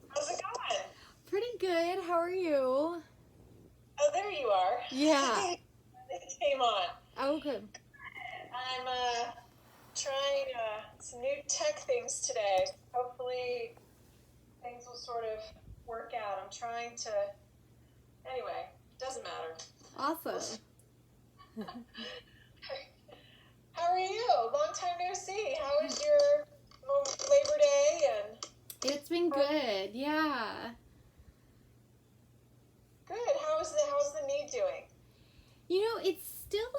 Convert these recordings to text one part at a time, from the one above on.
How's it going? Pretty good. How are you? Oh, there you are. Yeah. It came on. Oh, good. I'm trying some new tech things today. Hopefully, things will sort of work out. I'm trying to. Anyway, doesn't matter. Awesome. How are you? Long time no see. How was your Labor Day and? It's been good. Yeah. Good. How's the knee doing?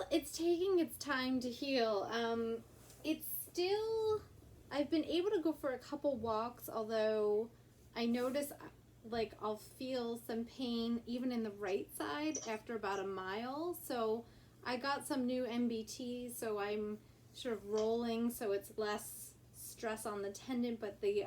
It's taking its time to heal. It's still I've been able to go for a couple walks, although I notice like I'll feel some pain even in the right side after about a mile. So I got some new MBT, so I'm sort of rolling so it's less stress on the tendon, but the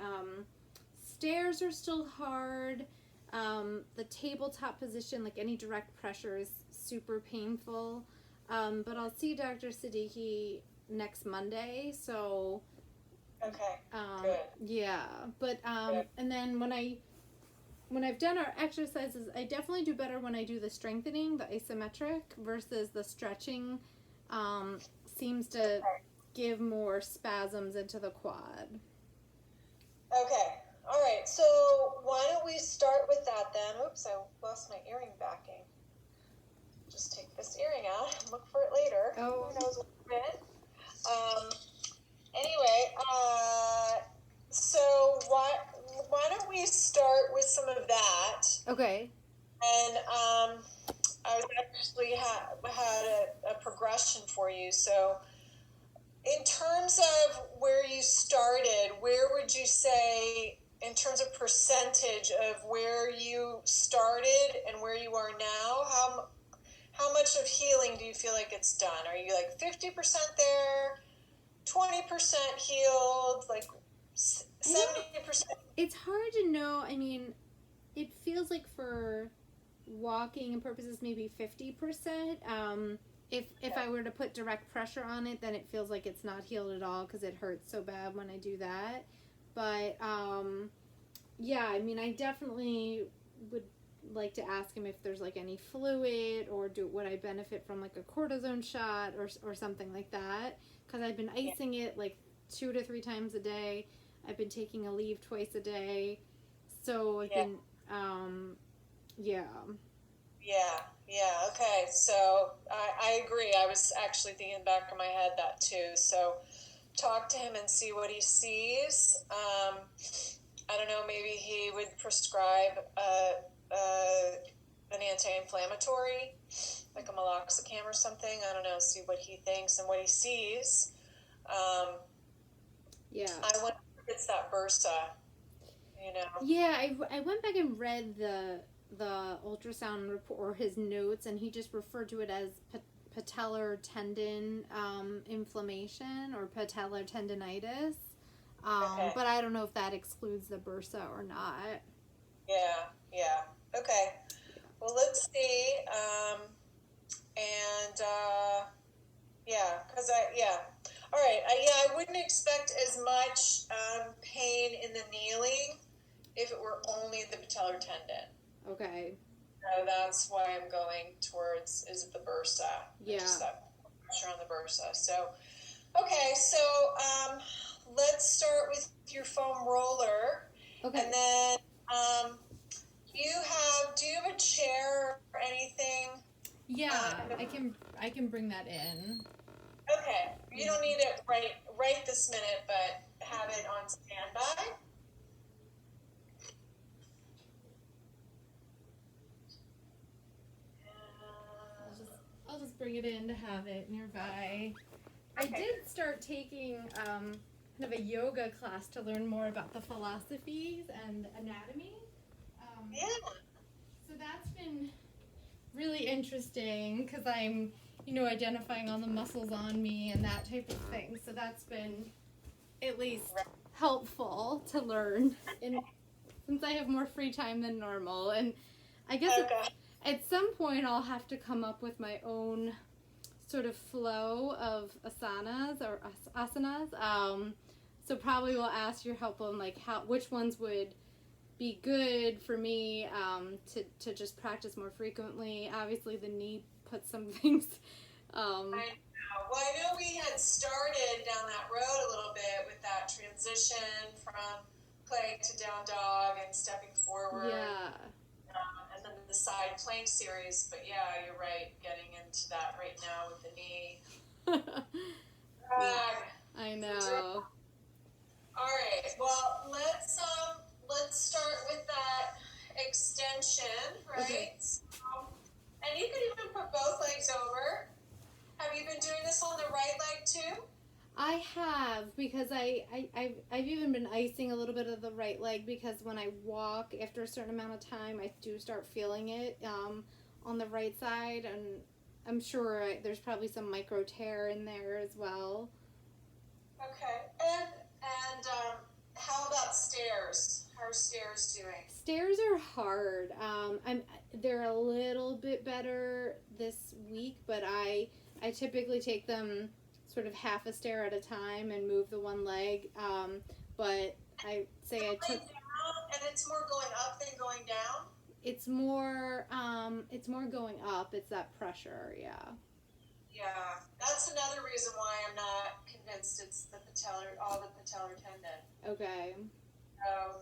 stairs are still hard. The tabletop position, like any direct pressure, is super painful. But I'll see Dr. Siddiqui next Monday, so Okay. Good. yeah. But Good. and then when I've done our exercises, I definitely do better when I do the strengthening, the isometric, versus the stretching. Seems to give more spasms into the quad. Okay. All right. So why don't we start with that then? Oops, I lost my earring backing. Just take this earring out and look for it later. Oh. Who knows when? Anyway, so why don't we start with some of that? Okay. And I was actually had a progression for you. So in terms of where you started, where would you say, in terms of percentage of where you started and where you are now, how much of healing do you feel like it's done? Are you like 50% there, 20% healed, like 70%? It's hard to know. I mean, it feels like for walking purposes, maybe 50%. If I were to put direct pressure on it, then it feels like it's not healed at all because it hurts so bad when I do that. But yeah, I mean, I definitely would like to ask him if there's like any fluid, or would I benefit from like a cortisone shot or something like that, because I've been icing it like 2 to 3 times a day. I've been taking a leave twice a day, so I've been yeah. Okay, so I agree. I was actually thinking in the back of my head that too. So talk to him and see what he sees. I don't know, maybe he would prescribe an anti-inflammatory, like a meloxicam or something. I don't know, see what he thinks and what he sees. I wonder if it's that Bursa, you know. Yeah, I went back and read the ultrasound report or his notes, and he just referred to it as patellar tendon inflammation or patellar tendinitis. Okay. But I don't know if that excludes the Bursa or not. Yeah. Okay. Well, let's see. All right. I wouldn't expect as much pain in the kneeling if it were only the patellar tendon. Okay. So that's why I'm going towards, is it the Bursa? Yeah. Just that pressure on the Bursa. So, okay. So let's start with your foam roller. Okay. And then do you have a chair or anything? Yeah, I can bring that in. Okay. You don't need it right this minute, but have it on standby. I'll just bring it in to have it nearby. I did start taking kind of a yoga class to learn more about the philosophies and anatomy. So that's been really interesting because I'm, identifying all the muscles on me and that type of thing. So that's been at least helpful to learn, since I have more free time than normal. And I guess at some point I'll have to come up with my own sort of flow of asanas. So probably we'll ask your help on like which ones would be good for me to just practice more frequently. Obviously, the knee puts some things. I know. Well, I know we had started down that road a little bit with that transition from plank to down dog and stepping forward. Yeah. And then the side plank series. But yeah, you're right. Getting into that right now with the knee. I know. All right. Well, let's start with that extension, right? Okay. So, and you can even put both legs over. Have you been doing this on the right leg too? I have, because I've even been icing a little bit of the right leg, because when I walk after a certain amount of time, I do start feeling it on the right side, and I'm sure there's probably some micro tear in there as well. Okay. And how about stairs? How are stairs doing? Stairs are hard. They're a little bit better this week, but I typically take them sort of half a stair at a time and move the one leg. But I say I took. And it's more going up than going down. It's more going up. It's that pressure, yeah. Yeah, that's another reason why I'm not convinced it's the all the patellar tendon. Okay.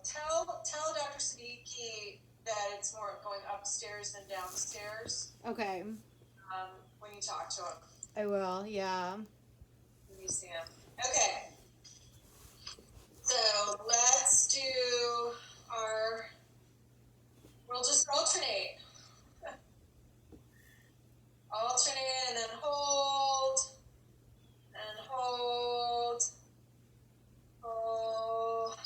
Tell Dr. Siddiqui that it's more going upstairs than downstairs. Okay. When you talk to him. I will, yeah. When you see him. Okay. So let's do we'll just alternate. Alternate and then hold. And hold. Hold.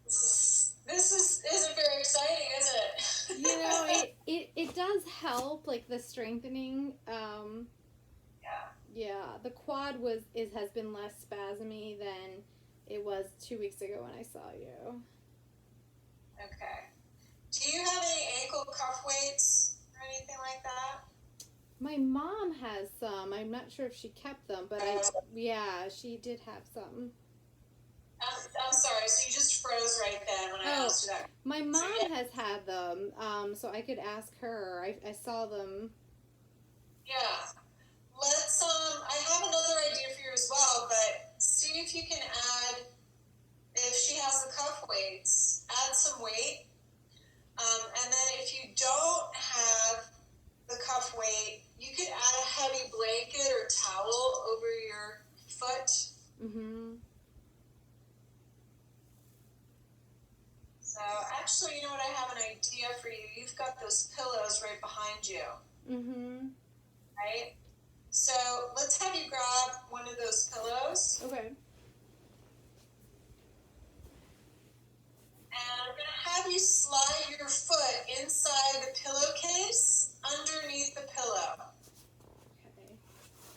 This isn't very exciting, is it? You know, it does help, like the strengthening. Yeah, the quad has been less spasmy than it was 2 weeks ago when I saw you. Okay. Do you have any ankle cuff weights or anything like that? My mom has some. I'm not sure if she kept them, but she did have some. I'm sorry, so you just froze right then when I asked you that. My mom has had them, so I could ask her. I saw them. Yeah. Let's, I have another idea for you as well, but see if you can if she has the cuff weights, add some weight. And then if you don't have the cuff weight, you could add a heavy blanket or towel over your foot. Mm-hmm. So actually, you know what? I have an idea for you. You've got those pillows right behind you. Mm-hmm. Right? So let's have you grab one of those pillows. Okay. And I'm going to have you slide your foot inside the pillowcase underneath the pillow. Okay.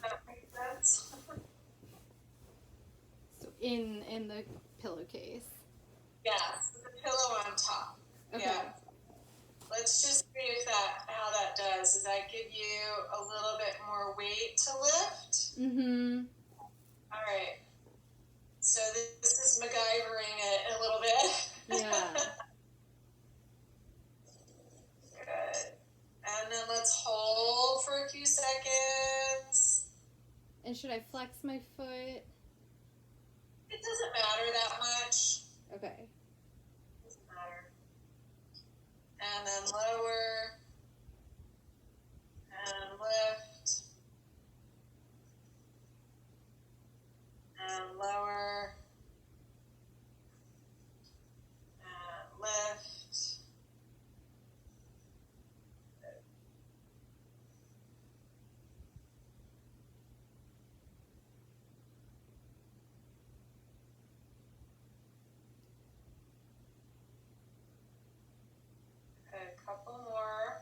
Does that make sense? So in the pillowcase. Yes, with the pillow on top. Okay. Yeah. Let's just see how that does. Does that give you a little bit more weight to lift? Mm-hmm. All right. So this is MacGyvering it a little bit. Yeah. Good. And then let's hold for a few seconds. And should I flex my foot? It doesn't matter that much. Okay. Doesn't matter. And then lower. And lift. And lower. And lift. Okay, a couple more.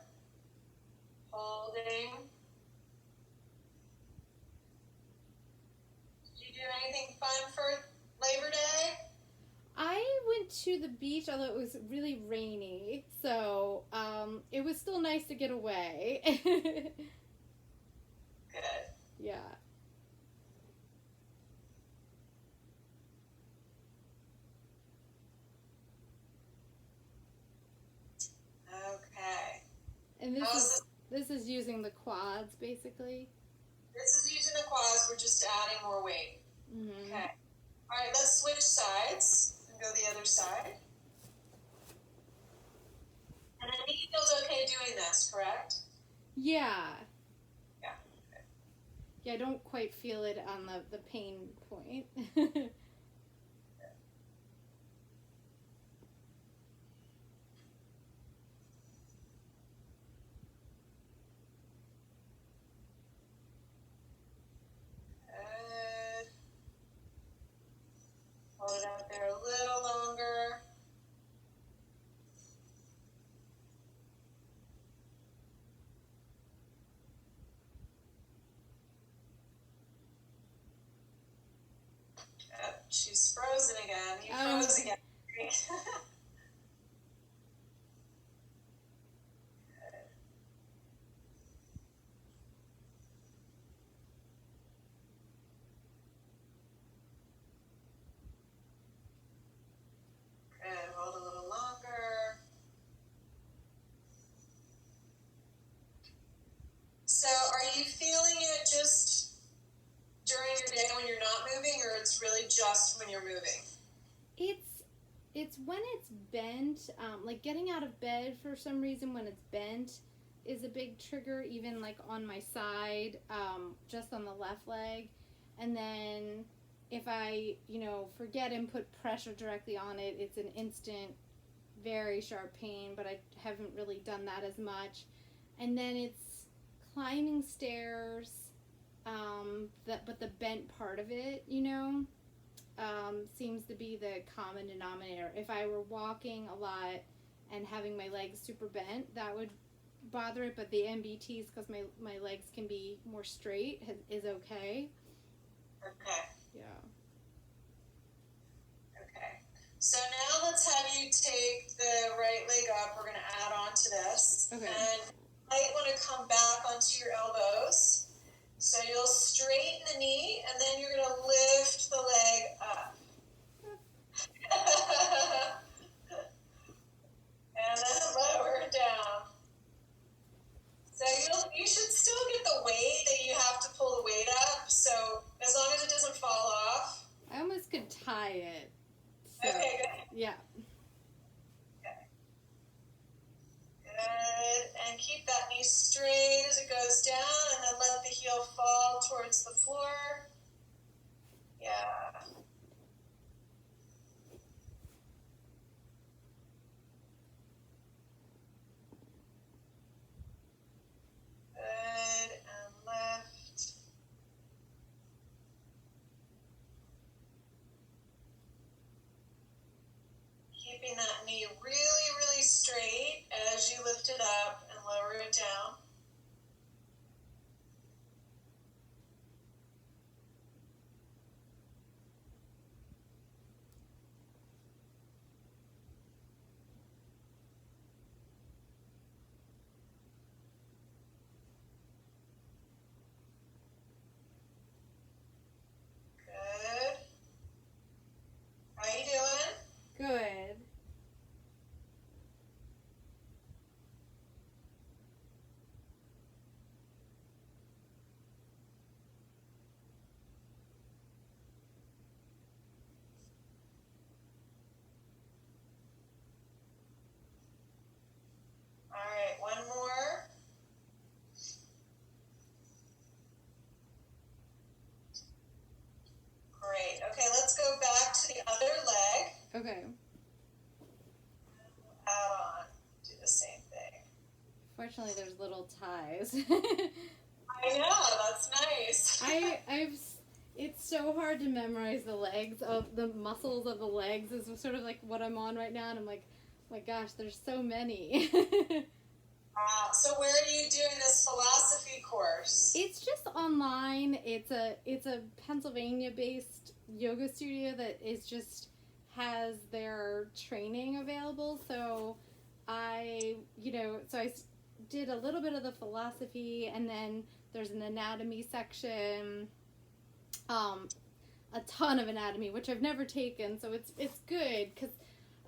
Holding. Did you do anything fun for Labor Day? I went to the beach, although it was really rainy, so it was still nice to get away. Good. Yeah. And How's this is using the quads basically. this is using the quads. We're just adding more weight. Mm-hmm. Okay. All right, let's switch sides and go the other side. And the knee feels okay doing this, correct? Yeah. Yeah. Okay. Yeah, I don't quite feel it on the pain point. Good. Hold it out there a little longer. Yep, she's frozen again. You froze again. Good. Hold a little longer. So, are you feeling it just during your day when you're not moving, or it's really just when you're moving? It's when it's bent, like getting out of bed for some reason when it's bent is a big trigger, even like on my side, just on the left leg. And then if I, forget and put pressure directly on it, it's an instant, very sharp pain, but I haven't really done that as much. And then it's climbing stairs, but the bent part of it, seems to be the common denominator. If I were walking a lot and having my legs super bent, that would bother it, but the MBTs, because my legs can be more straight, is okay. Okay. Yeah. Okay. So now let's have you take the right leg up. We're going to add on to this. Okay. And you might want to come back onto your elbows. So you'll straighten the knee, and then you're going to lift the leg up. And then lower down. So you should still get the weight that you have to pull the weight up. So as long as it doesn't fall off. I almost could tie it. So, okay, good. Yeah. Okay. Good. And keep that knee straight as it goes down, and then let the heel fall towards the floor. Yeah. Good. And left. Keeping that knee really, really straight as you lift it up and lower it down. Good. How you doing? Good. All right, one more. Great. Okay, let's go back to the other leg. Okay. Add on. Do the same thing. Fortunately, there's little ties. I know, that's nice. It's so hard to memorize the legs of the muscles of the legs is sort of like what I'm on right now, and I'm like, oh my gosh, there's so many. So where are you doing this philosophy course? It's just online. It's a Pennsylvania-based yoga studio that has their training available. So I did a little bit of the philosophy, and then there's an anatomy section, a ton of anatomy, which I've never taken. So it's good because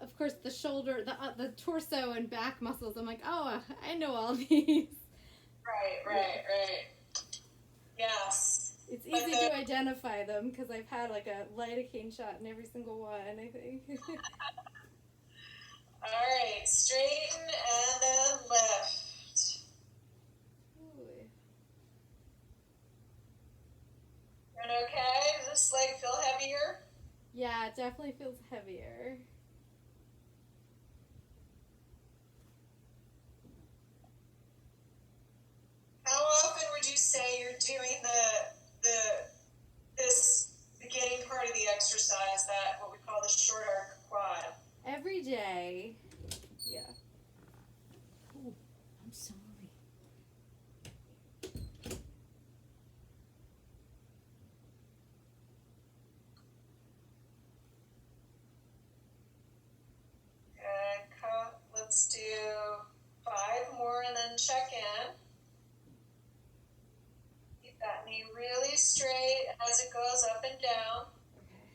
of course, the shoulder, the torso and back muscles. I'm like, oh, I know all these. Right. Yes. It's But easy to identify them because I've had like a lidocaine shot in every single one, I think. all right, straighten and then lift. Ooh. Doing okay? Does this leg feel heavier? Yeah, it definitely feels heavier. How often would you say you're doing this beginning part of the exercise, that what we call the short arc quad? Every day. Yeah. Oh, I'm sorry. Good. Let's do 5 more and then check in. Keep that knee really straight as it goes up and down. Okay.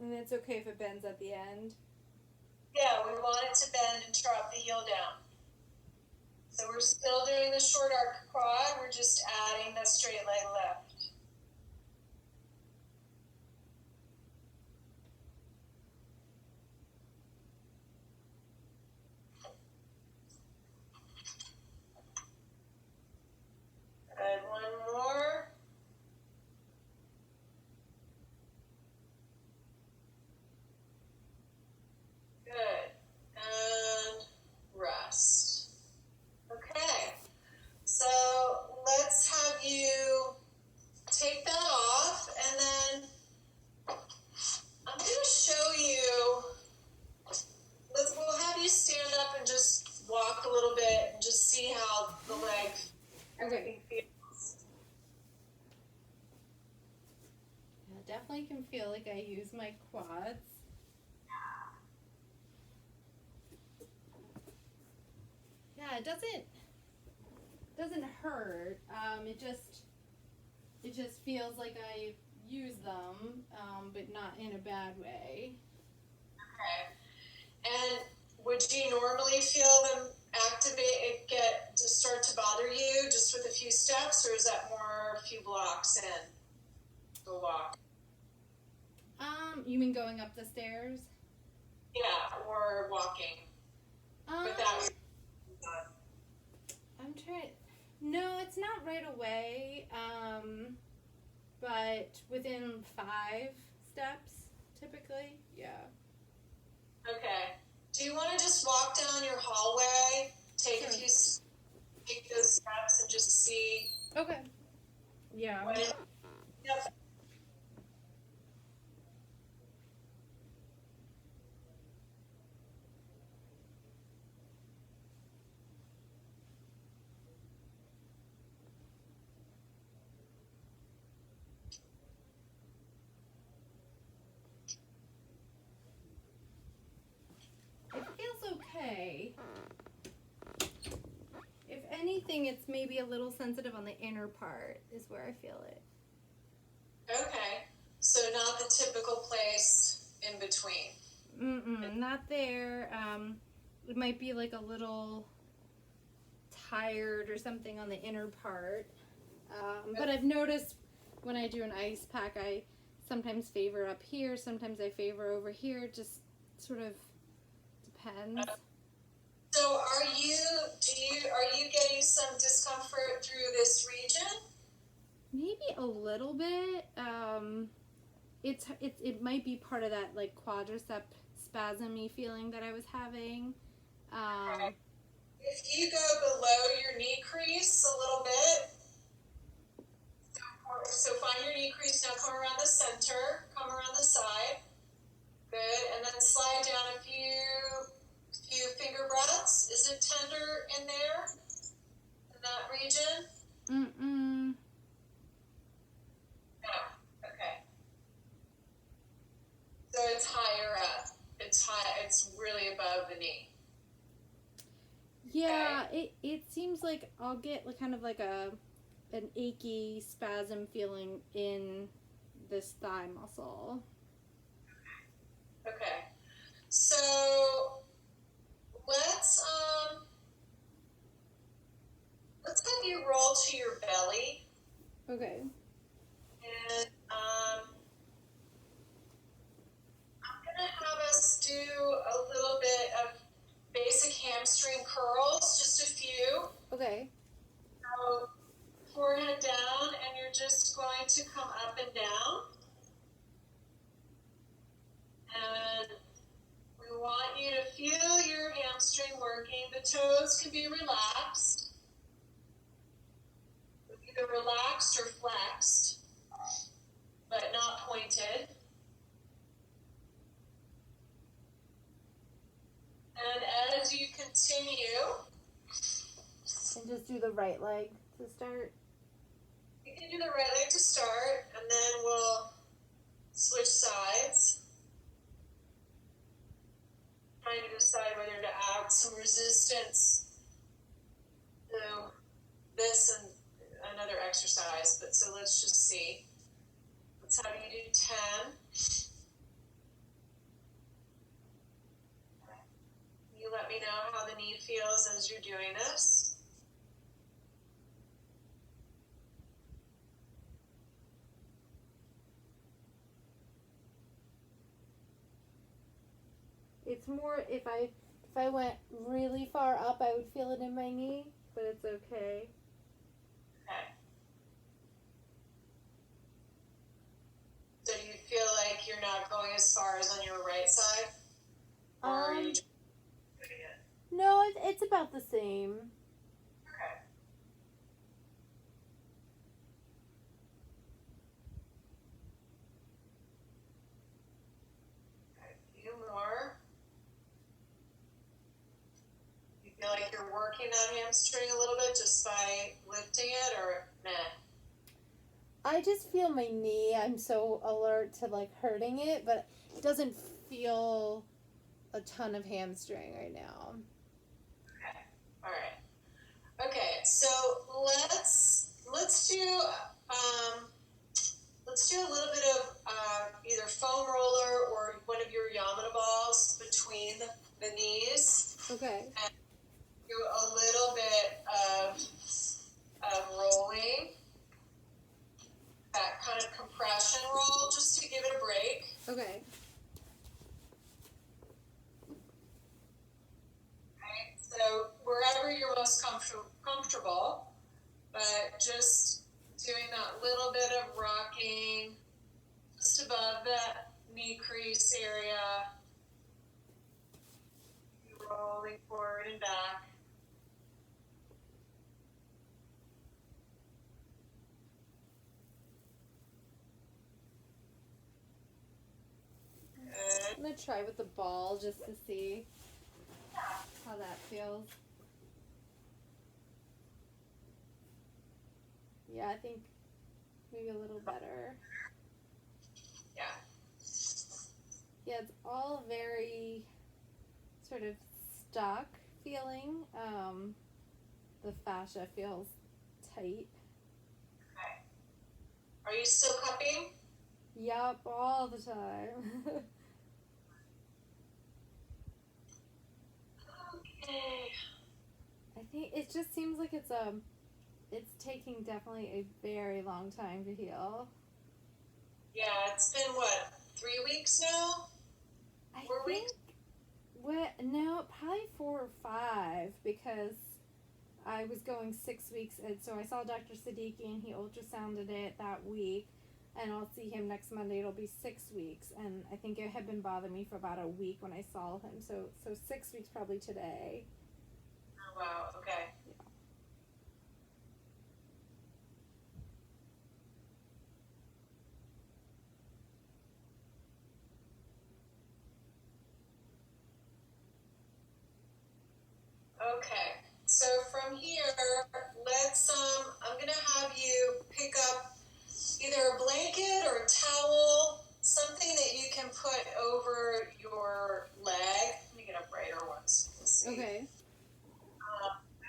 And it's okay if it bends at the end. Yeah, we want it to bend and drop the heel down. So we're still doing the short arc quad, we're just adding the straight leg lift. Good, one more. Good, and rest. Okay, so let's have you take that off, and then I'm going to show you. We'll have you stand up and just walk a little bit and just see how the leg everything feels. Yeah, definitely can feel like I use my quads. Yeah, it doesn't hurt. It just feels like I use them, but not in a bad way. Okay. And would you normally feel them start to bother you just with a few steps, or is that more a few blocks in the walk? You mean going up the stairs? Yeah, or walking. Without. I'm trying. No, it's not right away. But within 5 steps, typically. Yeah. Okay. Do you want to just walk down your hallway, take those steps, and just see? Okay. Yeah. Yep. It feels okay. If anything, it's maybe a little sensitive on the inner part is where I feel it. Okay. So not the typical place in between. Not there. It might be like a little tired or something on the inner part. But I've noticed when I do an ice pack, I sometimes favor up here, sometimes I favor over here. It just sort of depends. So are you getting some discomfort through this region? Maybe a little bit. It might be part of that like quadricep spasmy feeling that I was having. Okay. If you go below your knee crease a little bit, so find your knee crease, now come around the center, come around the side. Good, and then slide down a few finger breaths. Is it tender in there, in that region? No. Okay. So it's higher up. It's really above the knee. Yeah, it seems like I'll get kind of like a an achy spasm feeling in this thigh muscle. Okay. So let's have you roll to your belly, Okay. and I'm gonna have us do a little bit of basic hamstring curls, just a few. Okay. So forehead down, and you're just going to come up and down. And we want you to feel your hamstring working. The toes can be relaxed, either relaxed or flexed, but not pointed. And as you continue, And just do the right leg to start. you can do the right leg to start, and then we'll switch sides. Trying to decide whether to add some resistance to this and another exercise, but so let's just see. Let's have you do 10. You let me know how the knee feels as you're doing this. It's more if I went really far up, I would feel it in my knee, but it's okay. Okay. So do you feel like you're not going as far as on your right side? Or are you just doing it? No, it's about the same. Okay. A few more. You feel like you're working that hamstring a little bit just by lifting it, or meh? I just feel my knee. I'm so alert to like hurting it, but it doesn't feel a ton of hamstring right now. Okay. All right. Okay. So let's do a little bit of either foam roller or one of your Yamada balls between the knees. Okay. And do a little bit of rolling. That kind of compression roll, just to give it a break. Okay. Right? So wherever you're most comfortable, but just doing that little bit of rocking just above that knee crease area, rolling forward and back. Good. I'm gonna try with the ball just to see how that feels. Yeah, I think maybe a little better. Yeah. Yeah, it's all very sort of stuck feeling. The fascia feels tight. Okay. Are you still cupping? Yup, all the time. Okay. I think it just seems like it's taking definitely a very long time to heal. Yeah, it's been what, 3 weeks now? I 4 think weeks? no, probably 4 or 5 because I was going 6 weeks, and so I saw Dr. Siddiqui and he ultrasounded it that week, and I'll see him next Monday. It'll be 6 weeks, and I think it had been bothering me for about a week when I saw him. So 6 weeks probably today. Oh, wow, okay. Okay, so from here, let's, I'm gonna have you pick up either a blanket or a towel, something that you can put over your leg. Let me get a brighter one so you can see. Okay. And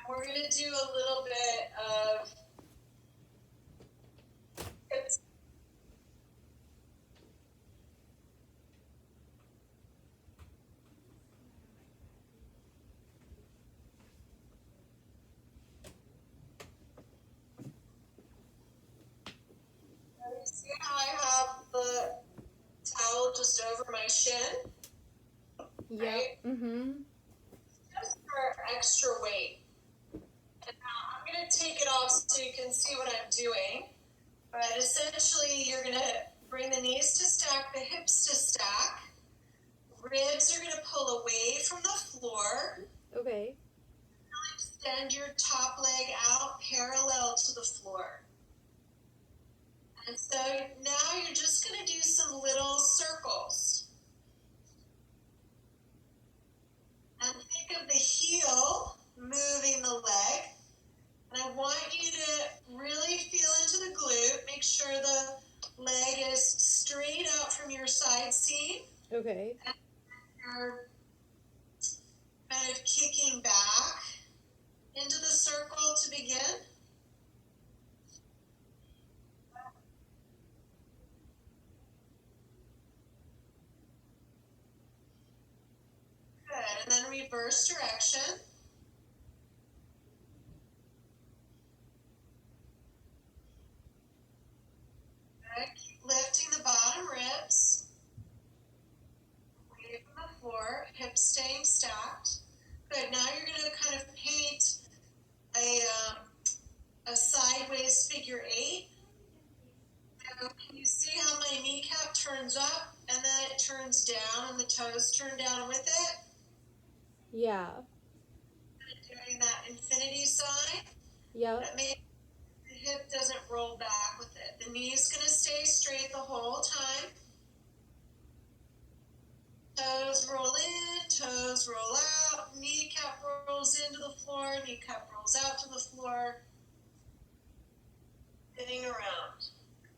we're gonna do a little bit of shin, Yep. right? Mm-hmm. Just for extra weight. And now I'm going to take it off so you can see what I'm doing. But essentially, you're going to bring the knees to stack, the hips to stack. Ribs are going to pull away from the floor. Okay. Extend your top leg out parallel to the floor. And so now you're just going to do some little circles. And think of the heel moving the leg. And I want you to really feel into the glute. Make sure the leg is straight out from your side seam. Okay. And you're kind of kicking back into the circle to begin. Good. And then reverse direction. Good. Keep lifting the bottom ribs away from the floor, hips staying stacked. Good. Now you're going to kind of paint a sideways figure 8. So can you see how my kneecap turns up and then it turns down and the toes turn down with it? Yeah. Doing that infinity sign. Yep. That makes the hip doesn't roll back with it. The knee's going to stay straight the whole time. Toes roll in, toes roll out, kneecap rolls into the floor, kneecap rolls out to the floor. Spinning around.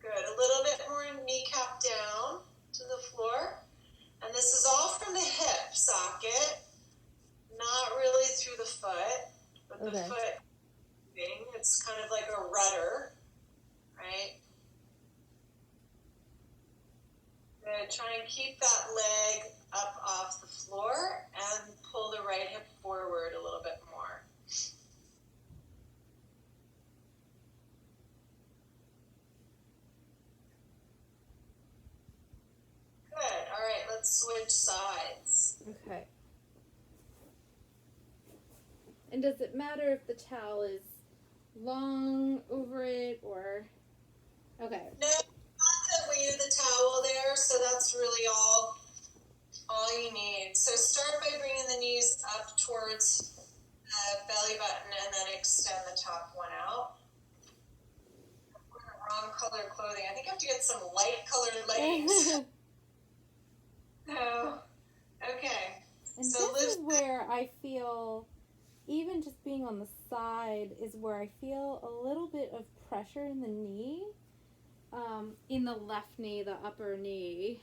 Good. A little bit more kneecap down to the floor. And this is all from the hip socket, not really through the foot, but the foot moving. It's kind of like a rudder, right? Good. Try and keep that leg up off the floor and pull the right hip forward a little bit more. Good. All right, let's switch sides. Okay. And does it matter if the towel is long over it or... Okay. No, not the weight of the towel there, so that's really all you need. So start by bringing the knees up towards the belly button and then extend the top one out. I'm wearing the wrong color clothing. I think I have to get some light colored leggings. So, okay. And So this is where I feel, even just being on the side, is where I feel a little bit of pressure in the knee. In the left knee, the upper knee.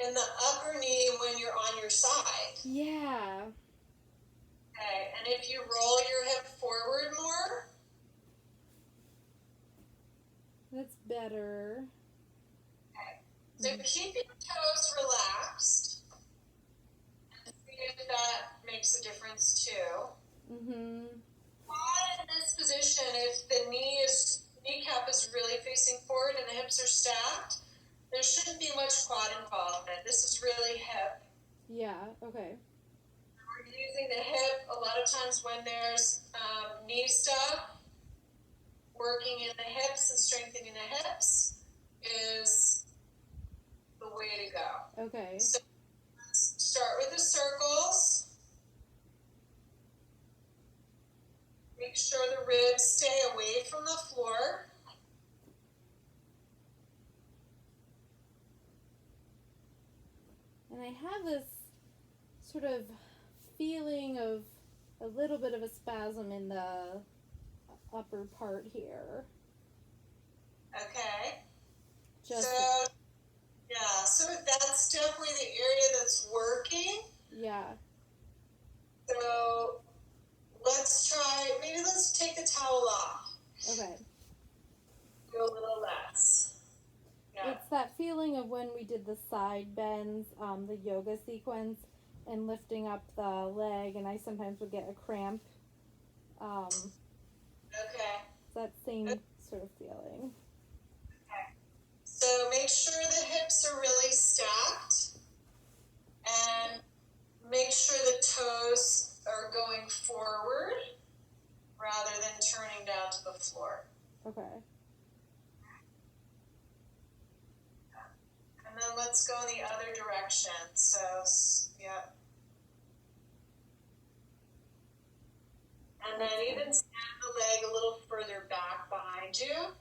in the upper knee when you're on your side. Yeah. Okay, and if you roll your hip forward more. That's better. Okay. So keep your toes relaxed. And see if that makes a difference too. Mm-hmm. Quad in this position, if the kneecap is really facing forward and the hips are stacked, there shouldn't be much quad involvement. This is really hip. Yeah, okay. We're using the hip a lot of times when there's knee stuff. Working in the hips and strengthening the hips is the way to go. Okay. So let's start with the circles. Make sure the ribs stay away from the floor. And I have this sort of feeling of a little bit of a spasm in the upper part here. Okay. Just So that's definitely the area that's working. yeah. So let's take the towel off. Okay. Do a little less. Yeah. It's that feeling of when we did the side bends, the yoga sequence, and lifting up the leg, and I sometimes would get a cramp. Okay. That same sort of feeling. Okay. So make sure the hips hips are really stacked, and make sure the toes are going forward rather than turning down to the floor. Okay. And then let's go in the other direction. So, yeah. And then even stand the leg a little further back behind you.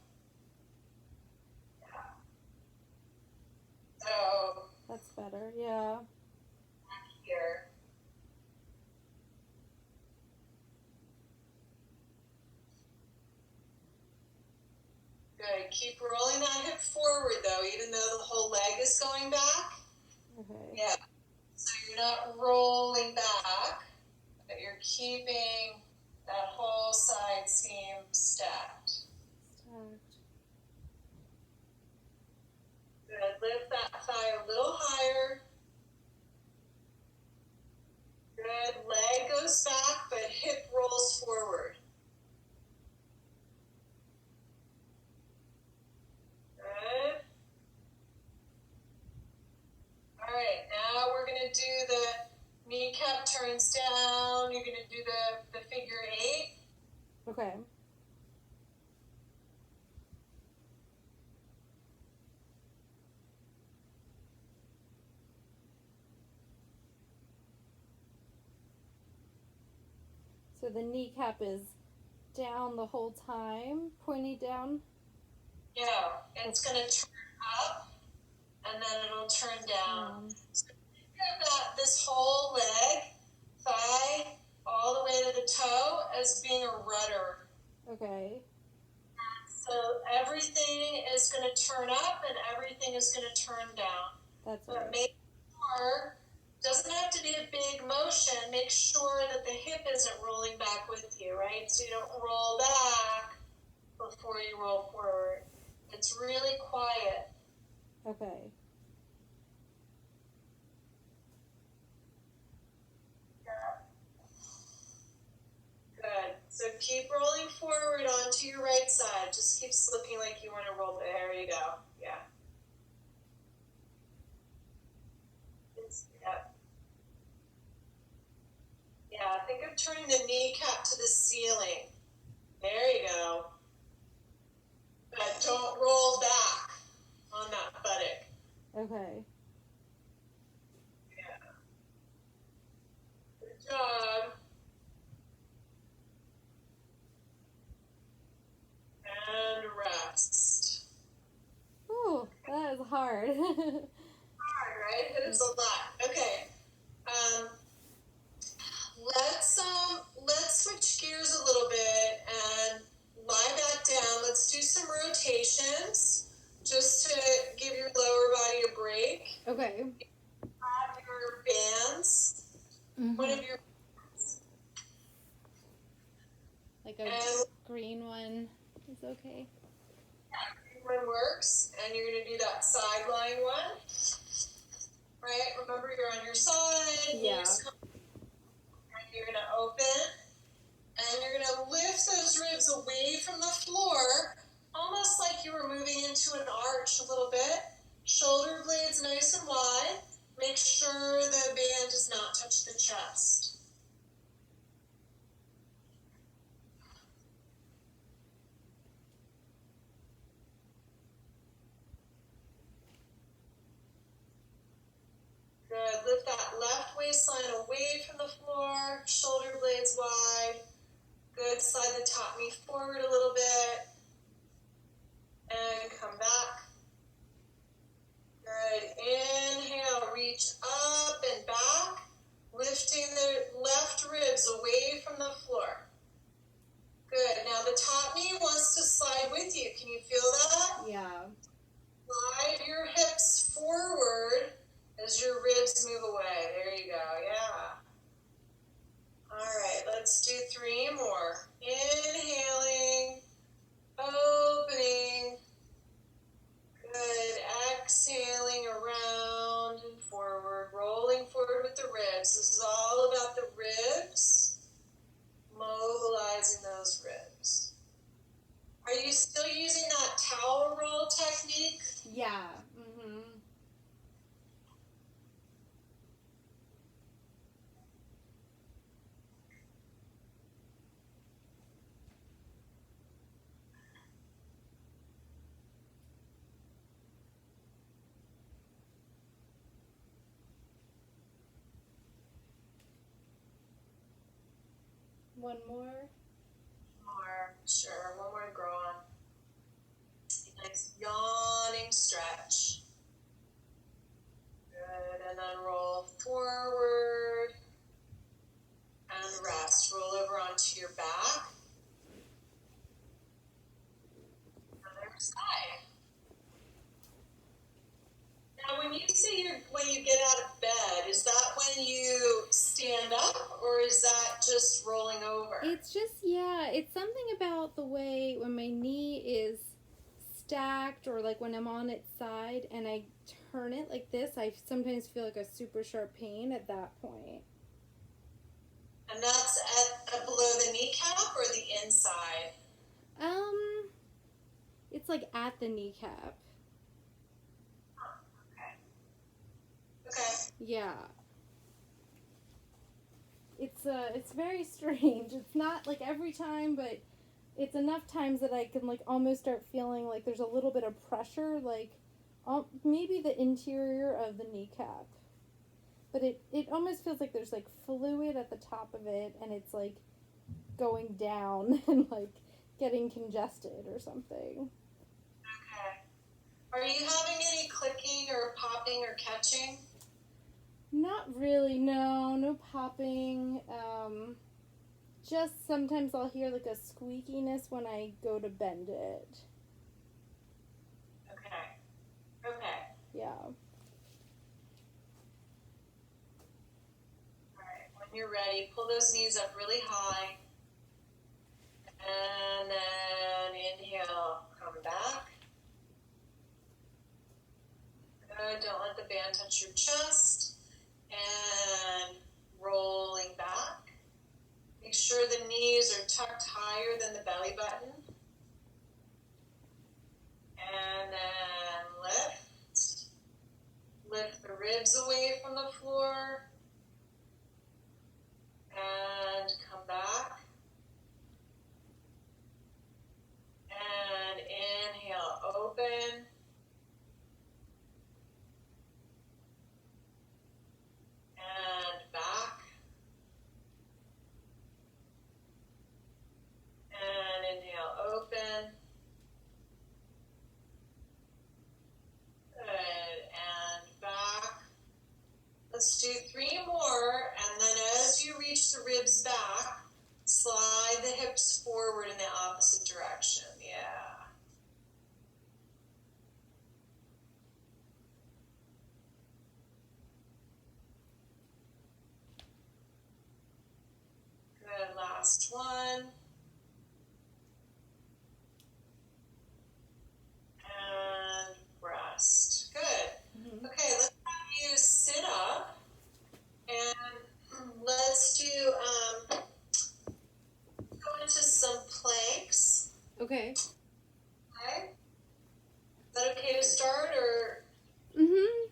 Yeah. So, That's better. Yeah. back here. Good. Keep rolling that hip forward though, even though the whole leg is going back. Okay. Yeah. So you're not rolling back, but you're keeping that whole side seam stacked. Stacked. Good. Lift that thigh a little higher. Good. Leg goes back, but hip rolls forward. Good. All right, now we're going to do the kneecap turns down. You're going to do the figure 8. Okay. So the kneecap is down the whole time, pointy down. Yeah, it's going to turn up, and then it'll turn down. So think of that, this whole leg, thigh, all the way to the toe as being a rudder. Okay. So everything is going to turn up, and everything is going to turn down. That's But right. make sure, doesn't have to be a big motion, make sure that the hip isn't rolling back with you, right? So you don't roll back before you roll forward. It's really quiet. Okay. Good. So keep rolling forward onto your right side. Just keeps looking like you want to roll. There you go. Yeah. Yep. Yeah, think of turning the kneecap to the ceiling. There you go. But don't roll back on that buttock. Okay. Yeah. Good job. And rest. Ooh, that is hard. Hard, right? It is a lot. Okay. Let's switch gears a little bit and lie back down. Let's do some rotations just to give your lower body a break. Okay. Have your bands. One of your Like a and green one is okay. one works, and you're going to do that sideline one. Right? Remember, you're on your side. Yeah. And you're going to open, and you're going to lift those ribs away from the floor, almost like you were moving into an arch a little bit. Shoulder blades nice and wide. Make sure the band does not touch the chest. Good. Lift that left waistline away from the floor, shoulder blades wide. Good. Slide the top knee forward a little bit. And come back. Good. Inhale, reach up and back, lifting the left ribs away from the floor. Good. Now the top knee wants to slide with you. Can you feel that? Yeah. Slide your hips forward as your ribs move away. There you go. Yeah. All right, let's do 3 more. Inhaling, opening. Good. Exhaling around and forward, rolling forward with the ribs. This is all about the ribs, mobilizing those ribs. Are you still using that towel roll technique? Yeah. Mm-hmm. One more. More, sure, one more to grow on. Nice yawning stretch. Good, and then roll forward and rest. Roll over onto your back. Other side. Now, when you say when you get out of bed, is that when you stand up, or is that just rolling over? It's just, yeah, it's something about the way when my knee is stacked, or like when I'm on its side and I turn it like this, I sometimes feel like a super sharp pain at that point. And that's at below the kneecap or the inside? It's like at the kneecap. Okay. Yeah. It's very strange. It's not like every time, but it's enough times that I can like almost start feeling like there's a little bit of pressure, like maybe the interior of the kneecap. But it almost feels like there's like fluid at the top of it, and it's like going down and like getting congested or something. Okay. Are you having any clicking or popping or catching? Not really, no popping. Just sometimes I'll hear like a squeakiness when I go to bend it. Okay. Yeah. All right. When you're ready, pull those knees up really high. And then inhale, come back. Good. Don't let the band touch your chest. And rolling back. Make sure the knees are tucked higher than the belly button. And then lift. Lift the ribs away from the floor. And come back. And inhale, open. And back. And inhale, open. Good. And back. Let's do 3 more. And then as you reach the ribs back, slide the hips forward in the opposite direction. Yeah. Good. Last one. And rest. Good. Mm-hmm. Okay, let's have you sit up. And let's do go into some planks. Okay. Okay. Is that okay to start, or Mhm.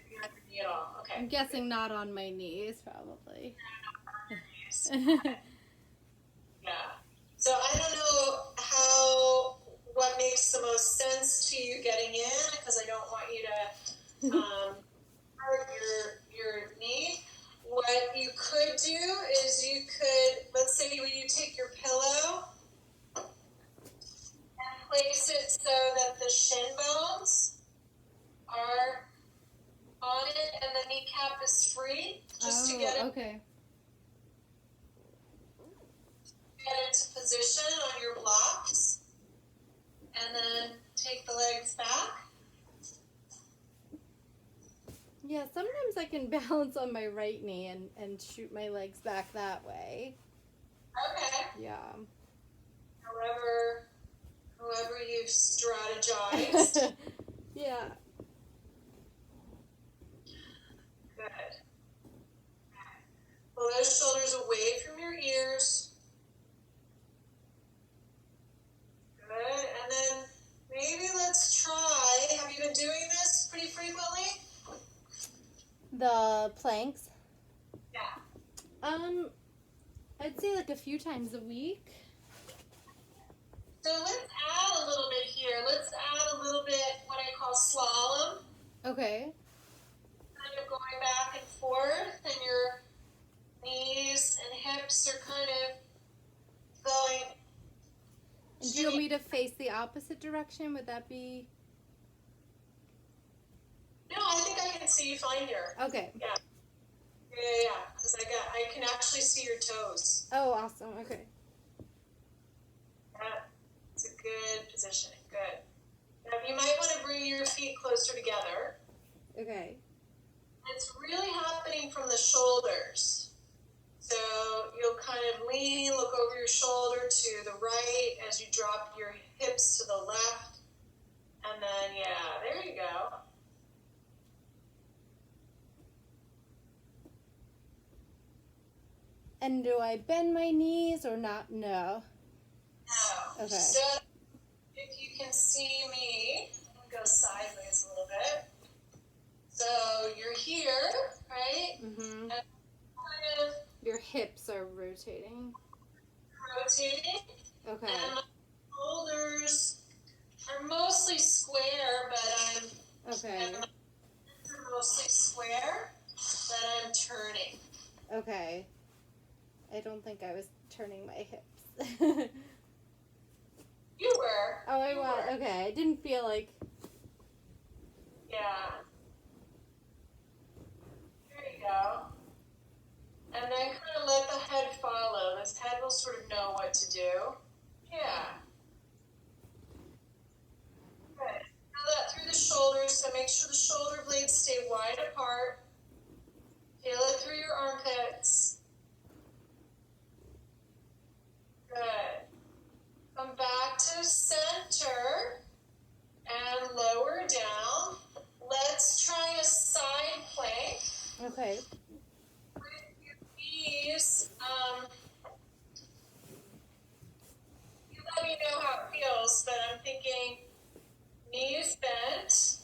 you have your knee at all? Okay. I'm guessing not on my knees, probably. Yeah. So I don't know what makes the most sense to you getting in, because I don't want you to hurt your knee. What you could do is let's say when you take your pillow and place it so that the shin bones are on it and the kneecap is free, just to get okay. into position on your blocks, and then take the legs back. Yeah, sometimes I can balance on my right knee and shoot my legs back that way. Okay. Yeah. However you've strategized. Yeah. Good. Pull those shoulders away from your ears. Good. And then maybe let's try. Have you been doing this pretty frequently? The planks? Yeah. I'd say like a few times a week. So let's add a little bit here. Let's add a little bit what I call slalom. Okay. Kind of going back and forth, and your knees and hips are kind of me to face the opposite direction? Would that be No, I think I can see you fine here. okay? Yeah, because I can actually see your toes. Oh, awesome. Okay. Yeah, it's a good positioning. Good. Now, you might want to bring your feet closer together. Okay. It's really happening from the shoulders. So you'll kind of lean, look over your shoulder to the right as you drop your hips to the left. And then, yeah, there you go. And do I bend my knees or not? No. Now, Okay. so if you can see me, I'm going to go sideways a little bit. So you're here, right? Mhm. And kind of Your hips are rotating. rotating. Okay. And my shoulders are mostly square, but Okay. and my hips are mostly square, but I'm turning. Okay. I don't think I was turning my hips. You were. Oh, I You was. were. Okay. I didn't feel like. Yeah. There you go. And then kind of let the head follow. This head will sort of know what to do. Yeah. Good. Feel that through the shoulders, so make sure the shoulder blades stay wide apart. Feel it through your armpits. Good. Come back to center and lower down. Let's try a side plank. Okay. With your knees, you let me know how it feels, but I'm thinking knees bent.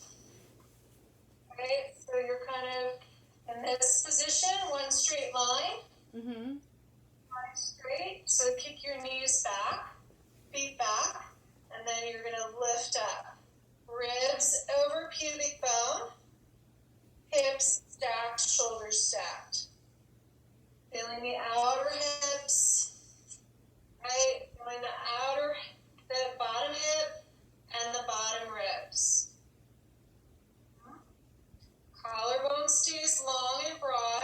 Right? So you're kind of in this position, one straight line. Mhm. Line straight. So kick your knees back, feet back, and then you're going to lift up. Ribs over pubic bone, hips stacked, shoulders stacked. Feeling the outer hips, right? Feeling the bottom hip and the bottom ribs. Collarbone stays long and broad.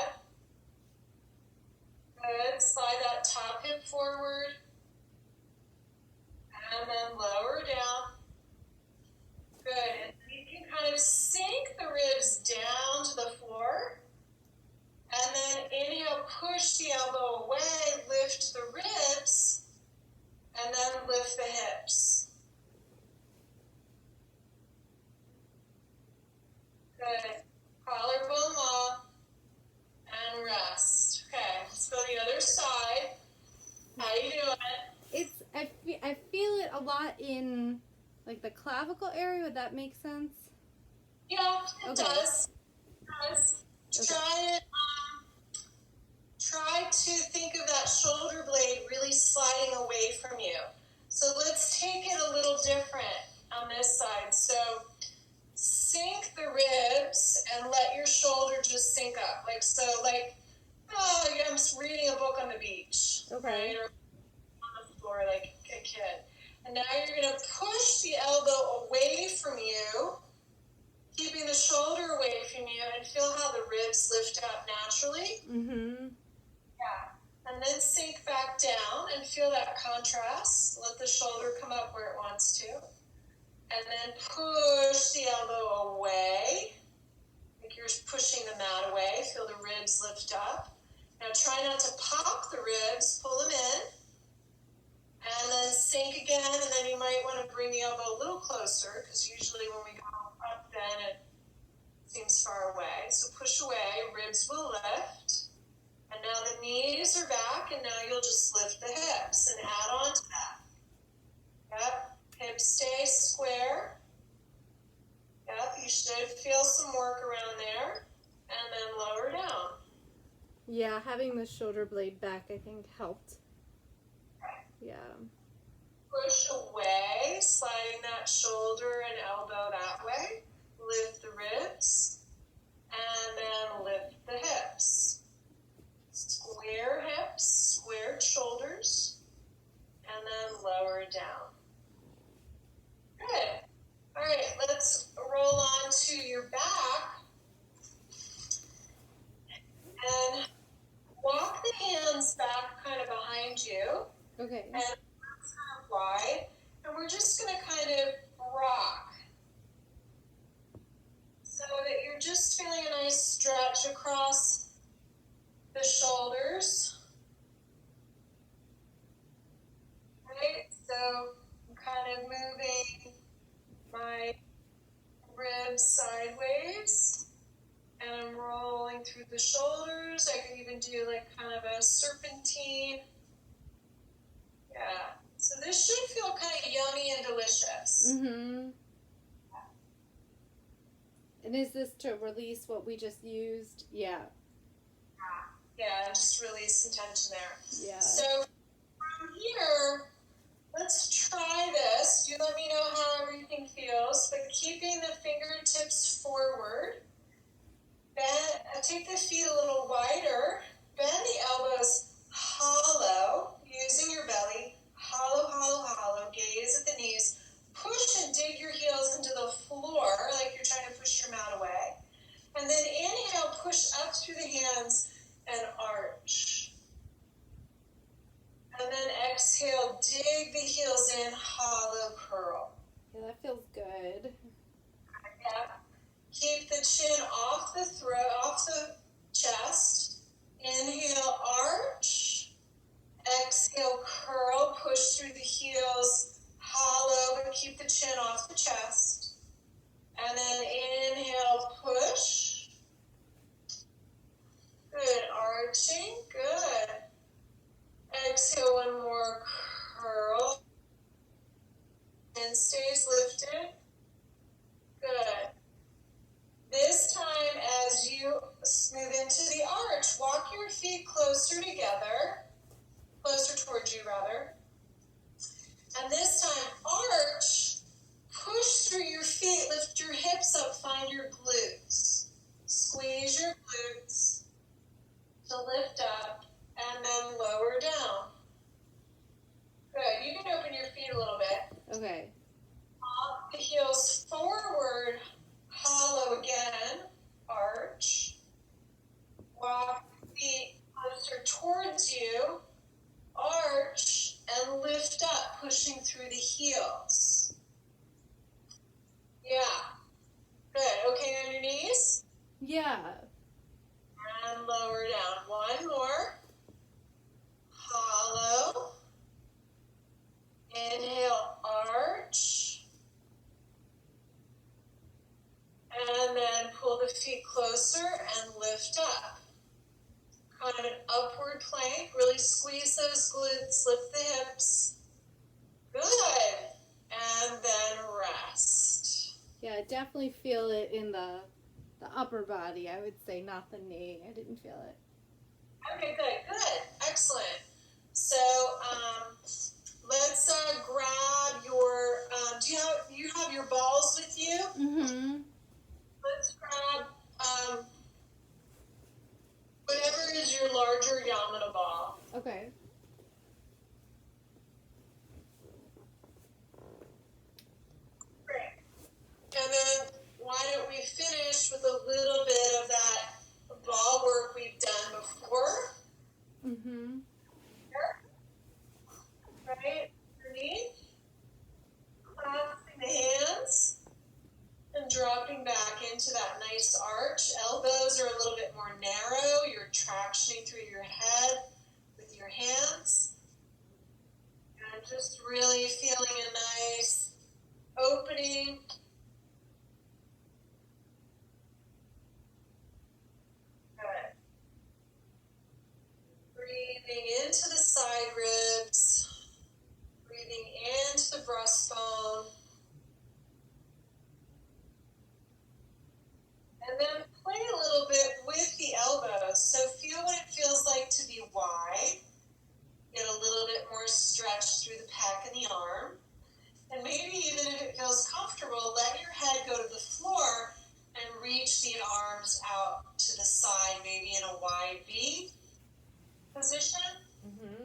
Good. Slide that top hip forward. And then lower down. Good. And you can kind of sink the ribs down to the floor. And then inhale, push the elbow away, lift the ribs, and then lift the hips. Good. Collarbone long and rest. Okay, let's go to the other side. How you doing? It's. I feel it a lot in like the clavicle area. Would that make sense? Yeah, it Okay. does. It does. Okay. Try to think of that shoulder blade really sliding away from you. So let's take it a little different on this side. So sink the ribs and let your shoulder just sink up. Oh, I'm just reading a book on the beach. Okay. Right? Or on the floor like a kid. And now you're going to push the elbow away from you, keeping the shoulder away from you, and feel how the ribs lift up naturally. Mhm. Yeah. And then sink back down and feel that contrast. Let the shoulder come up where it wants to. And then push the elbow away. Like you're pushing the mat away. Feel the ribs lift up. Now try not to pop the ribs. Pull them in. And then sink again. And then you might want to bring the elbow a little closer, because usually when we go up then it seems far away. So push away. Ribs will lift. And now the knees are back, and now you'll just lift the hips and add on to that. Yep, hips stay square. Yep, you should feel some work around there. And then lower down. Yeah, having the shoulder blade back, I think, helped. Yeah. Push away, sliding that shoulder and elbow that way. Lift the ribs. And then lift the hips. Square hips, squared shoulders, and then lower down. wide. And we're just going to kind of rock so that you're just feeling a nice stretch across the shoulders. Right? So I'm kind of moving my ribs sideways and I'm rolling through the shoulders. I could even do like kind of a serpentine. Yeah. So this should feel kind of yummy and delicious. Mm-hmm. And is this to release what we just used? Yeah. Yeah, just release some tension there. Yeah. So from here, let's try this. You let me know how everything feels, but keeping the fingertips forward. Bend, take the feet a little wider. Bend the elbows hollow, using your belly. Hollow, hollow, hollow. Gaze at the knees. Push and dig your heels into the floor like you're trying to push your mat away. And then inhale, push up through the hands and arch. And then exhale, dig the heels in, hollow curl. Yeah, that feels good. Yeah. Keep the chin off the throat, off the chest. Inhale, arch. Exhale, curl, push through the heels, hollow, but keep the chin off the chest. And then inhale, push. Good, arching, good. Exhale, one more curl. And stays lifted. Good. This time, as you move into the arch, walk your feet closer together. Closer towards you, rather. And this time, arch, push through your feet, lift your hips up, find your glutes. Squeeze your glutes to lift up, and then lower down. Good. You can open your feet a little bit. Okay. Pop the heels forward, hollow again, arch. Walk the feet closer towards you, arch, and lift up, pushing through the heels. Yeah. Good. Okay on your knees? Yeah. And lower down. One more. Hollow. Inhale, arch. And then pull the feet closer and lift up. Kind of an upward plank. Really squeeze those glutes, lift the hips. Good. And then rest. Yeah, I definitely feel it in the upper body, I would say, not the knee. I didn't feel it. Okay, good, good. Excellent. So, let's grab your, do you have your balls with you? Mm-hmm. Let's grab whatever is your larger Yamuna ball. Okay. Great. And then why don't we finish with a little bit of that ball work we've done before? Mm-hmm. Here. Right? Underneath. Clasping the hands. And dropping back into that nice arch. Elbows are a little bit more narrow. You're tractioning through your head with your hands. And just really feeling a nice opening. Good. Breathing into the side ribs. Breathing into the breastbone. And then play a little bit with the elbows. So feel what it feels like to be wide. Get a little bit more stretch through the pec and the arm. And maybe even if it feels comfortable, let your head go to the floor and reach the arms out to the side, maybe in a wide V position. Mm-hmm.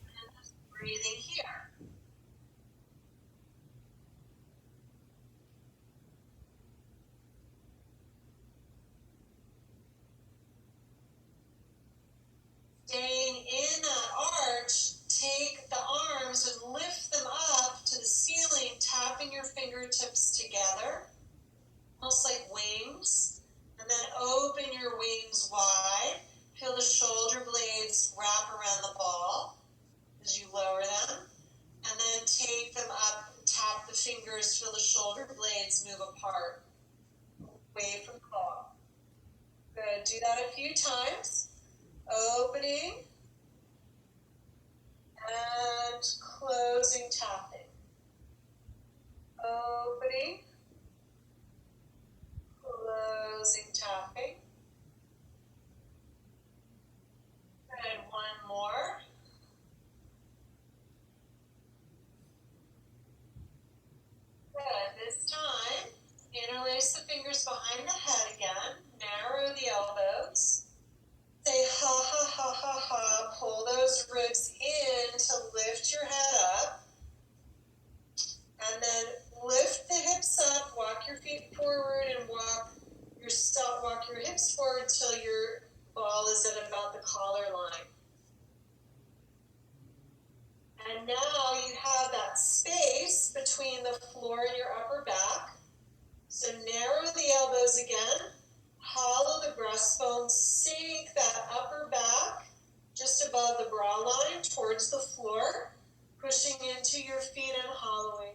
And just breathing here. Staying in that arch, take the arm shoulder blades move apart, away from the ball. Good. Do that a few times. Opening and closing, tapping. Opening, closing, tapping. And one more. Good. This time, interlace the fingers behind the head again. Narrow the elbows. Say ha ha ha ha ha. Pull those ribs in to lift your head up. And then lift the hips up. Walk your feet forward and walk your hips forward till your ball is at about the collar line. And now you have that space between the floor and your upper back. So narrow the elbows again. Hollow the breastbone. Sink that upper back just above the bra line towards the floor. Pushing into your feet and hollowing.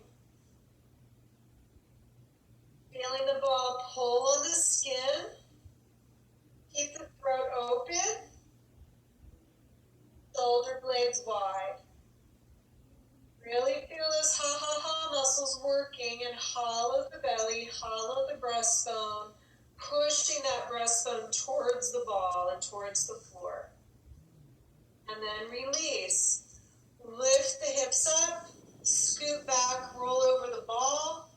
Feeling the ball pull on the skin. Keep the throat open. Shoulder blades wide. Really feel those ha-ha-ha muscles working and hollow the belly, hollow the breastbone, pushing that breastbone towards the ball and towards the floor. And then release. Lift the hips up, scoot back, roll over the ball,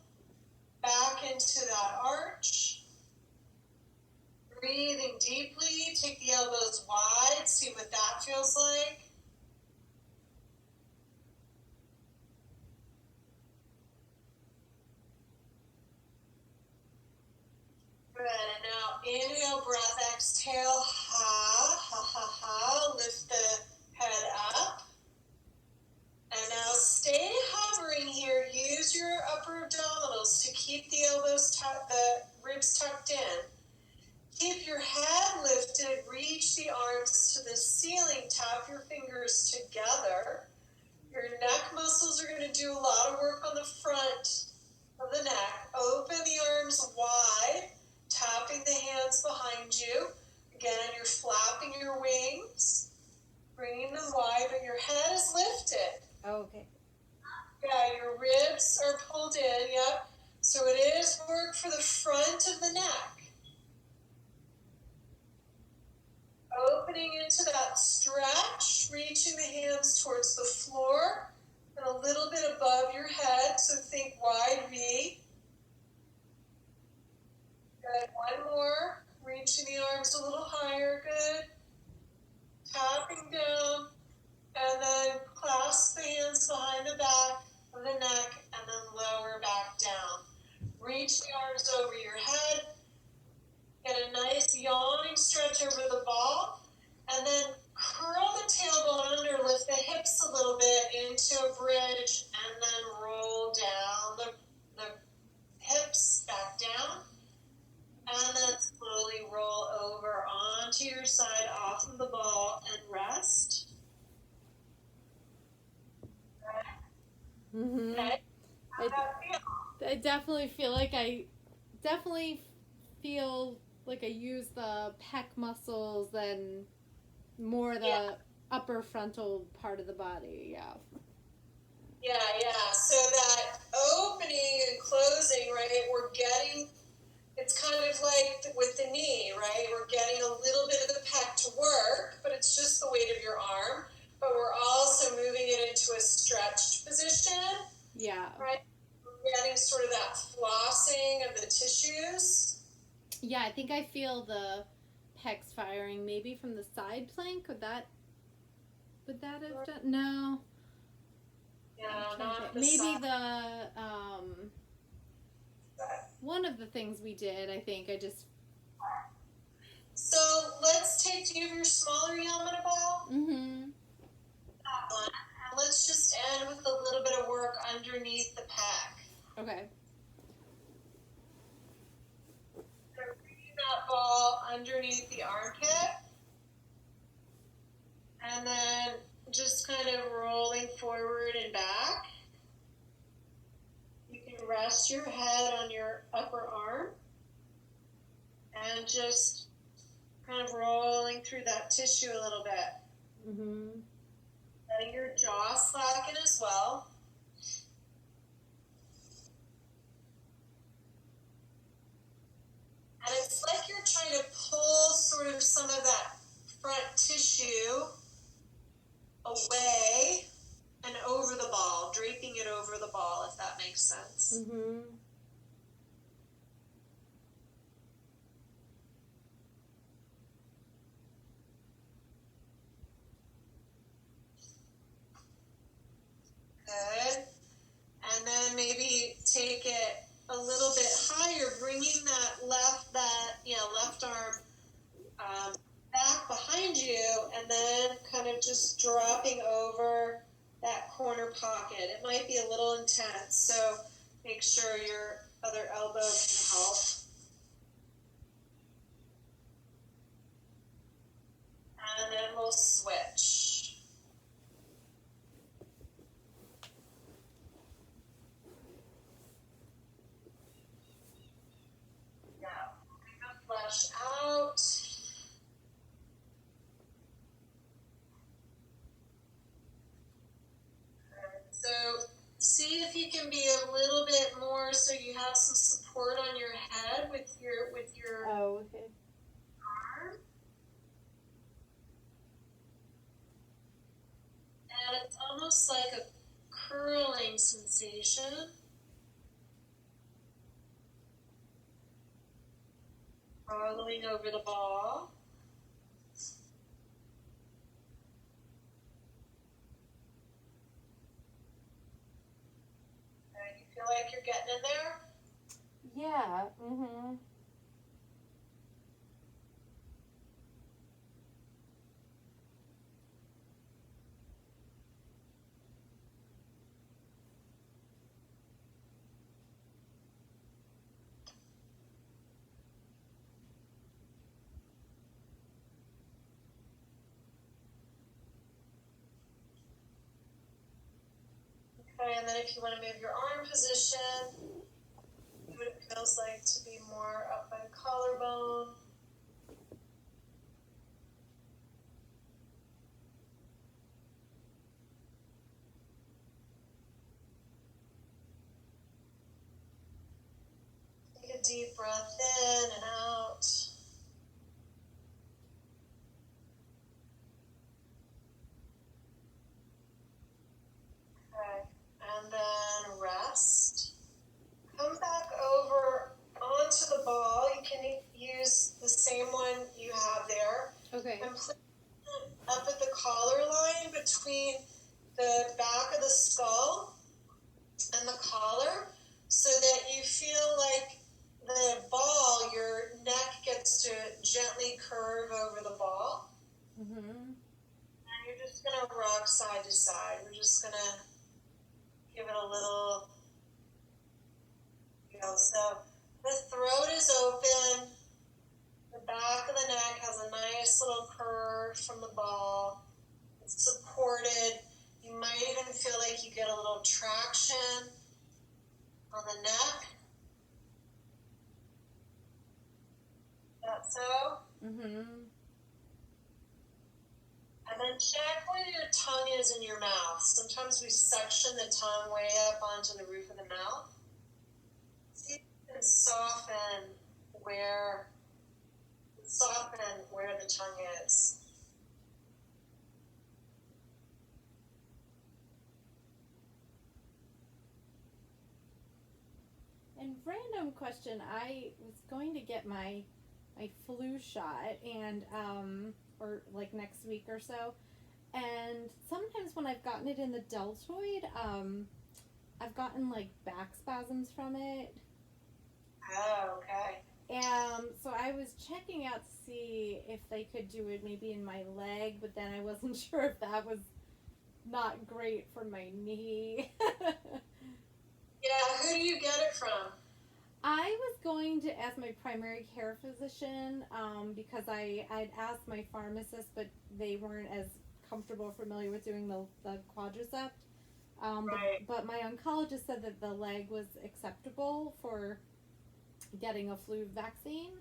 back into that arch. Breathing deeply, take the elbows wide, see what that feels like. Good, and now inhale, breath, exhale, ha, ha, ha, ha. Lift the head up. And now stay hovering here. Use your upper abdominals to keep the elbows tucked, the ribs tucked in. Keep your head lifted. Reach the arms to the ceiling. Tap your fingers together. Your neck muscles are going to do a lot of work on the front of the neck. Open the arms wide. Tapping the hands behind you. Again, you're flapping your wings, bringing them wide, but your head is lifted. Oh, okay. Yeah, your ribs are pulled in, yep. So it is work for the front of the neck. Opening into that stretch, reaching the hands towards the floor and a little bit above your head, so think wide V. Good, one more. Reaching the arms a little higher, good. Tapping down, and then clasp the hands behind the back of the neck, and then lower back down. Reach the arms over your head. Get a nice yawning stretch over the ball, and then curl the tailbone under, lift the hips a little bit into a bridge, and then roll down the hips back down. And then slowly roll over onto your side, off of the ball, and rest. Mm-hmm. Okay. How does that feel? I definitely feel like I use the pec muscles and more the upper frontal part of the body. Yeah. Yeah. So that opening and closing, right? It's kind of like with the knee, right? We're getting a little bit of the pec to work, but it's just the weight of your arm. But we're also moving it into a stretched position. Yeah. Right? We're getting sort of that flossing of the tissues. Yeah, I think I feel the pecs firing maybe from the side plank. Would that have done? No. Yeah, not the maybe side. one of the things we did, I think I just... So let's take, do you have your smaller Yamana ball? Mm-hmm. That one. And let's just end with a little bit of work underneath the pec. Okay. So bringing that ball underneath the armpit. And then just kind of rolling forward and back. You can rest rest your head on your upper arm and just kind of rolling through that tissue a little bit. Mm-hmm. Letting your jaw slacken as well. And it's like you're trying to pull sort of some of that front tissue away and over the ball, draping it over the ball, if that makes sense. Mm-hmm. Good. And then maybe take it a little bit higher, bringing that left arm back behind you, and then kind of just dropping over that corner pocket. It might be a little intense, so make sure your other elbow can help. And then we'll switch. Now, bring the flesh out. So see if you can be a little bit more so you have some support on your head with your Oh, okay. arm. And it's almost like a curling sensation. Following over the ball. And you feel like you're getting in there? Yeah. Mm-hmm. Okay, and then if you want to move your arm position, see what it feels like to be more up by the collarbone. Take a deep breath in and out. Okay, and then rest. Come back over onto the ball. You can use the same one you have there. Okay. And place it up at the collar line between the back of the skull and the collar so that you feel like the ball, your neck gets to gently curve over the ball. Mm-hmm. And you're just going to rock side to side. We're just going to give it a little, so the throat is open. The back of the neck has a nice little curve from the ball. It's supported. You might even feel like you get a little traction on the neck. That so? Mm-hmm. And then check where your tongue is in your mouth. Sometimes we section the tongue way up onto the roof of the mouth. See if you can soften where the tongue is. And random question, I was going to get my flu shot and or like next week or so, and sometimes when I've gotten it in the deltoid, I've gotten like back spasms from it. Oh, okay. So I was checking out to see if they could do it maybe in my leg, but then I wasn't sure if that was not great for my knee. Yeah, who do you get it from? I was going to ask my primary care physician because I'd asked my pharmacist, but they weren't as comfortable or familiar with doing the quadricep. Right. But my oncologist said that the leg was acceptable for getting a flu vaccine.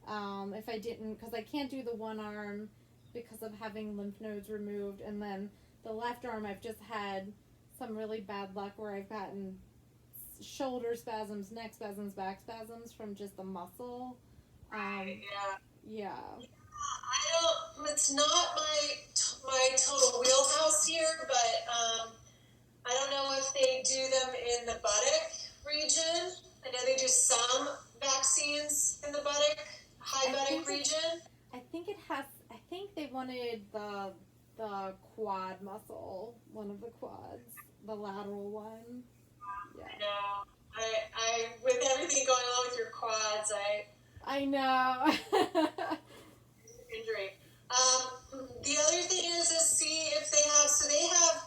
If I didn't, because I can't do the one arm because of having lymph nodes removed, and then the left arm, I've just had some really bad luck where I've gotten shoulder spasms, neck spasms, back spasms from just the muscle. Right. Yeah. Yeah. I don't. It's not my total wheelhouse here, but I don't know if they do them in the buttock region. I know they do some vaccines in the buttock, high buttock region. I think it has. I think they wanted the quad muscle, one of the quads, the lateral one. Yeah. I know. I with everything going on with your quads, I know. injury. The other thing is see if they have. So they have.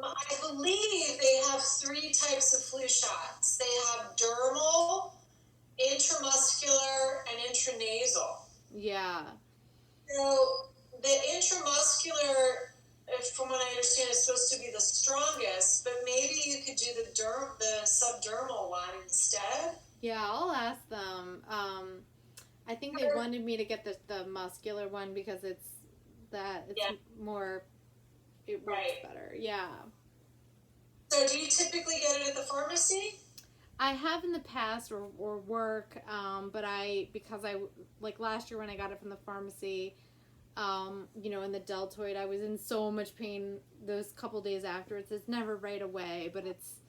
I believe they have 3 types of flu shots. They have dermal, intramuscular, and intranasal. Yeah. So the intramuscular, from what I understand, is supposed to be the strongest, but maybe you could do the subdermal one instead. Yeah, I'll ask them. I think they wanted me to get the muscular one because it's more. It works better. Yeah. So do you typically get it at the pharmacy? I have in the past or work, but because like last year when I got it from the pharmacy, in the deltoid, I was in so much pain those couple days afterwards. It's never right away, but it's,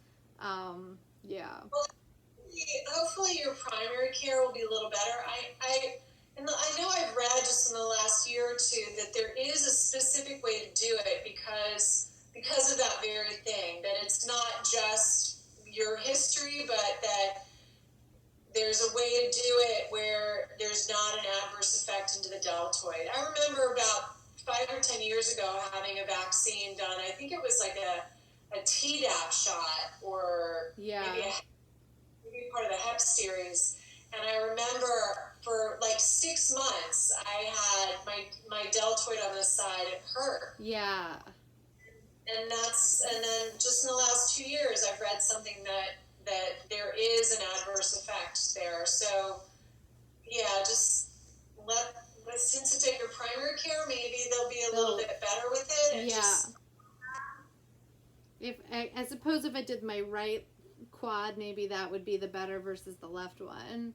yeah. Well, hopefully your primary care will be a little better. I know I've read just in the last year or two that there is a specific way to do it because of that very thing, that it's not just your history, but that there's a way to do it where there's not an adverse effect into the deltoid. I remember about 5 or 10 years ago having a vaccine done. I think it was like a Tdap shot or maybe part of the Hep series. And I remember for like 6 months, I had my deltoid on this side. It hurt. Yeah. And then just in the last 2 years, I've read something that there is an adverse effect there. So, yeah, just since it's at your primary care, maybe they'll be a little bit better with it. And I suppose if I did my right quad, maybe that would be the better versus the left one.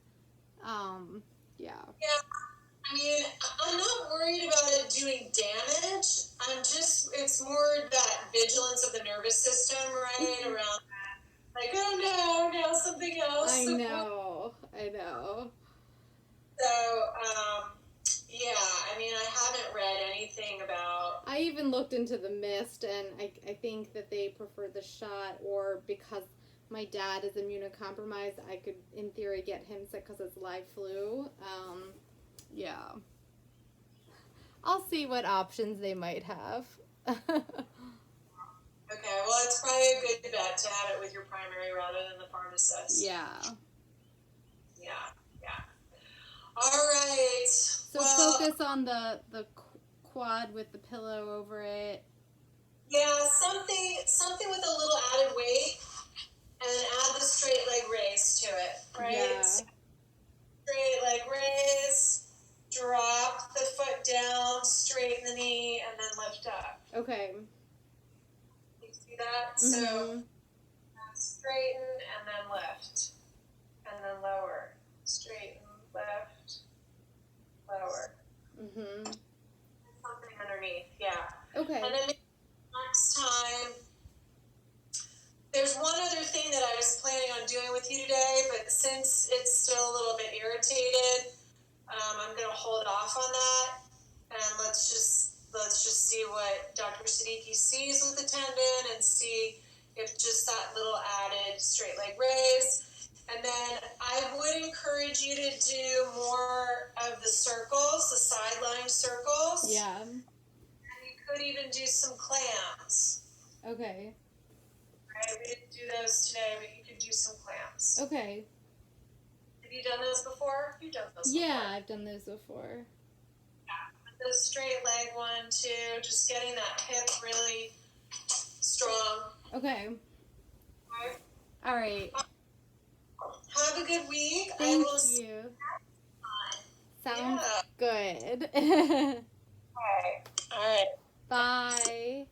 Yeah. I mean, I'm not worried about it doing damage. It's more that vigilance of the nervous system, right? Around that. Like, oh no, something else. I know. So, yeah, I mean, I haven't read anything about... I even looked into the mist, and I think that they prefer the shot, or because my dad is immunocompromised, I could, in theory, get him sick because it's live flu. Yeah. I'll see what options they might have. Okay, well, it's probably a good bet to have it with your primary rather than the pharmacist. Yeah. All right. So focus on the quad with the pillow over it. Yeah, something with a little added weight, and then add the straight leg raise to it, right? Yeah. Straight leg raise, drop the foot down, straighten the knee, and then lift up. Okay. You see that? Mm-hmm. So straighten and then lift, and then lower. Straighten, lift, lower. Mm-hmm. Something underneath, yeah. Okay. And then next time, there's one other thing that I was planning on doing with you today, but since it's still a little bit irritated, I'm going to hold off on that, and let's just see what Dr. Siddiqui sees with the tendon and see if just that little added straight leg raise. And then I would encourage you to do more of the circles, the sideline circles. Yeah. And you could even do some clamps. Okay. Right? We didn't do those today, but you could do some clamps. Okay. Have you done those before? You've done those before. Yeah, I've done those before. Yeah. The straight leg one, too. Just getting that hip really strong. Okay. All right. Have a good week. I Thank will see you. you. Sounds Yeah. good. Okay. All right. Bye.